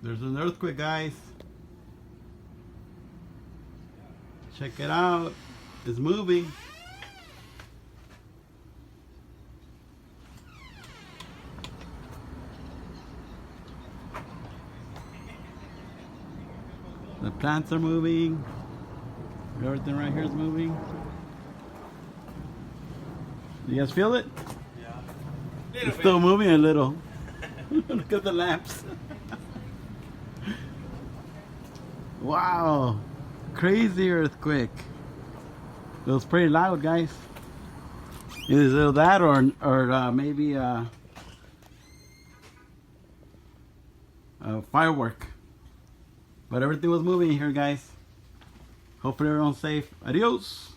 There's an earthquake, guys. Check it out. It's moving. The plants are moving. Everything right here is moving. You guys feel it? Yeah. It's still moving a little. Look at the lamps. Wow. Crazy earthquake. It was pretty loud, guys. Either that or maybe a firework. But everything was moving here, guys. Hopefully everyone's safe. Adios.